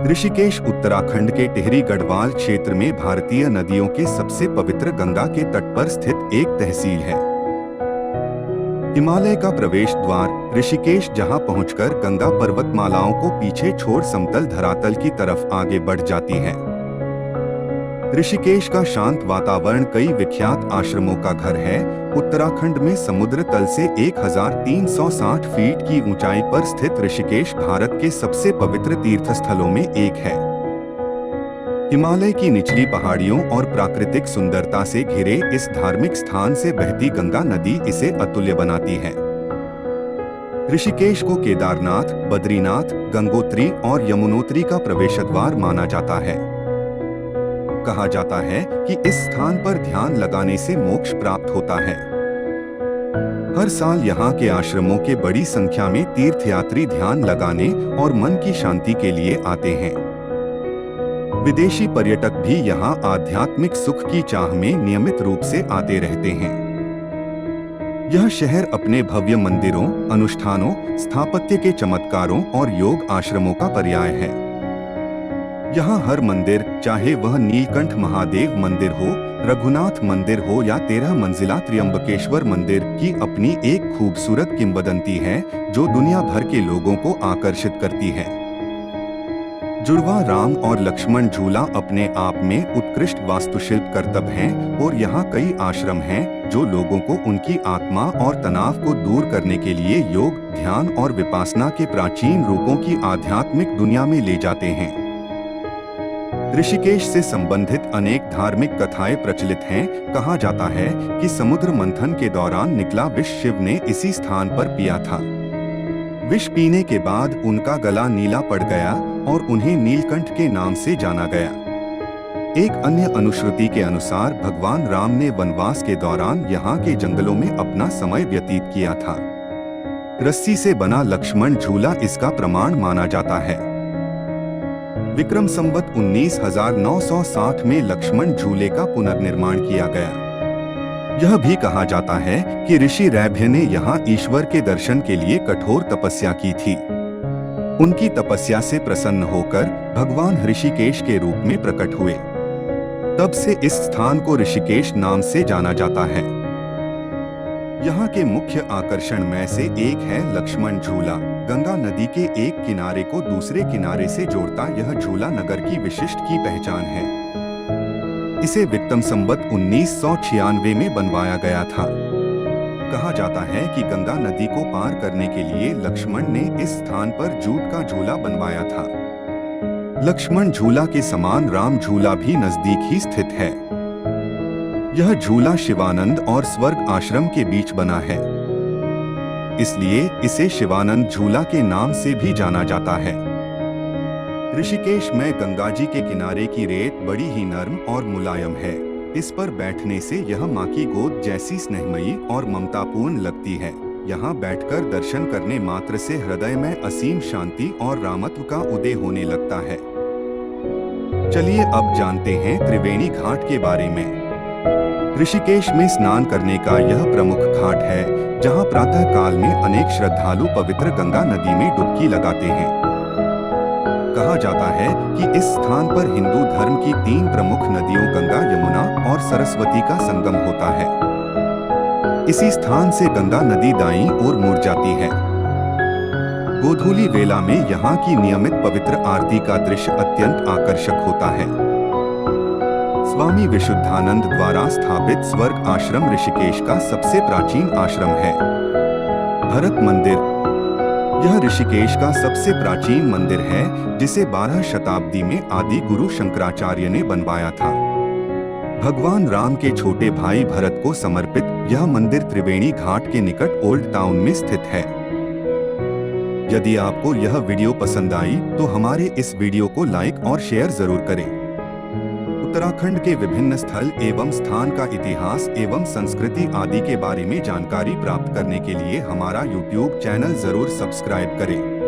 ऋषिकेश उत्तराखंड के टिहरी गढ़वाल क्षेत्र में भारतीय नदियों के सबसे पवित्र गंगा के तट पर स्थित एक तहसील है। हिमालय का प्रवेश द्वार ऋषिकेश, जहां पहुंचकर गंगा पर्वतमालाओं को पीछे छोड़ समतल धरातल की तरफ आगे बढ़ जाती है। ऋषिकेश का शांत वातावरण कई विख्यात आश्रमों का घर है। उत्तराखंड में समुद्र तल से 1360 फीट की ऊंचाई पर स्थित ऋषिकेश भारत के सबसे पवित्र तीर्थस्थलों में एक है। हिमालय की निचली पहाड़ियों और प्राकृतिक सुंदरता से घिरे इस धार्मिक स्थान से बहती गंगा नदी इसे अतुल्य बनाती है। ऋषिकेश को केदारनाथ, बद्रीनाथ, गंगोत्री और यमुनोत्री का प्रवेशद्वार माना जाता है। कहा जाता है कि इस स्थान पर ध्यान लगाने से मोक्ष प्राप्त होता है। हर साल यहाँ के आश्रमों के बड़ी संख्या में तीर्थयात्री ध्यान लगाने और मन की शांति के लिए आते हैं। विदेशी पर्यटक भी यहाँ आध्यात्मिक सुख की चाह में नियमित रूप से आते रहते हैं। यह शहर अपने भव्य मंदिरों, अनुष्ठानों, स्थापत्य के चमत्कारों और योग आश्रमों का पर्याय है। यहाँ हर मंदिर, चाहे वह नीलकंठ महादेव मंदिर हो, रघुनाथ मंदिर हो या 13 मंजिला त्र्यंबकेश्वर मंदिर, की अपनी एक खूबसूरत किंवदंती है जो दुनिया भर के लोगों को आकर्षित करती है। जुड़वा राम और लक्ष्मण झूला अपने आप में उत्कृष्ट वास्तुशिल्प करतब हैं और यहाँ कई आश्रम हैं जो लोगों को उनकी आत्मा और तनाव को दूर करने के लिए योग, ध्यान और विपासना के प्राचीन रूपों की आध्यात्मिक दुनिया में ले जाते हैं। ऋषिकेश से संबंधित अनेक धार्मिक कथाएं प्रचलित हैं। कहा जाता है कि समुद्र मंथन के दौरान निकला विष शिव ने इसी स्थान पर पिया था। विष पीने के बाद उनका गला नीला पड़ गया और उन्हें नीलकंठ के नाम से जाना गया। एक अन्य अनुश्रुति के अनुसार भगवान राम ने वनवास के दौरान यहाँ के जंगलों में अपना समय व्यतीत किया था। रस्सी से बना लक्ष्मण झूला इसका प्रमाण माना जाता है। विक्रम संवत 19,960 में लक्ष्मण झूले का पुनर्निर्माण किया गया। यह भी कहा जाता है कि ऋषि रैभ्य ने यहाँ ईश्वर के दर्शन के लिए कठोर तपस्या की थी। उनकी तपस्या से प्रसन्न होकर भगवान ऋषिकेश के रूप में प्रकट हुए। तब से इस स्थान को ऋषिकेश नाम से जाना जाता है। यहाँ के मुख्य आकर्षण में से एक है लक्ष्मण झूला। गंगा नदी के एक किनारे को दूसरे किनारे से जोड़ता यह झूला नगर की विशिष्ट की पहचान है। इसे विक्रम संवत 1996 में बनवाया गया था। कहा जाता है कि गंगा नदी को पार करने के लिए लक्ष्मण ने इस स्थान पर जूट का झूला बनवाया था। लक्ष्मण झूला के समान राम झूला भी नजदीक ही स्थित है। यह झूला शिवानंद और स्वर्ग आश्रम के बीच बना है, इसलिए इसे शिवानंद झूला के नाम से भी जाना जाता है। ऋषिकेश में गंगा जी के किनारे की रेत बड़ी ही नर्म और मुलायम है। इस पर बैठने से यह माँ की गोद जैसी स्नेहमयी और ममतापूर्ण लगती है। यहाँ बैठकर दर्शन करने मात्र से हृदय में असीम शांति और रामत्व का उदय होने लगता है। चलिए अब जानते हैं त्रिवेणी घाट के बारे में। ऋषिकेश में स्नान करने का यह प्रमुख घाट है, जहां प्रातः काल में अनेक श्रद्धालु पवित्र गंगा नदी में डुबकी लगाते हैं। कहा जाता है कि इस स्थान पर हिंदू धर्म की 3 प्रमुख नदियों गंगा, यमुना और सरस्वती का संगम होता है। इसी स्थान से गंगा नदी दाईं ओर मुड़ जाती है। गोधूली वेला में यहाँ की नियमित पवित्र आरती का दृश्य अत्यंत आकर्षक होता है। स्वामी विशुद्धानंद द्वारा स्थापित स्वर्ग आश्रम ऋषिकेश का सबसे प्राचीन आश्रम है। भरत मंदिर, यह ऋषिकेश का सबसे प्राचीन मंदिर है, जिसे 12 शताब्दी में आदि गुरु शंकराचार्य ने बनवाया था। भगवान राम के छोटे भाई भरत को समर्पित यह मंदिर त्रिवेणी घाट के निकट ओल्ड टाउन में स्थित है। यदि आपको यह वीडियो पसंद आई तो हमारे इस वीडियो को लाइक और शेयर जरूर करें। उत्तराखंड के विभिन्न स्थल एवं स्थान का इतिहास एवं संस्कृति आदि के बारे में जानकारी प्राप्त करने के लिए हमारा YouTube चैनल जरूर सब्सक्राइब करें।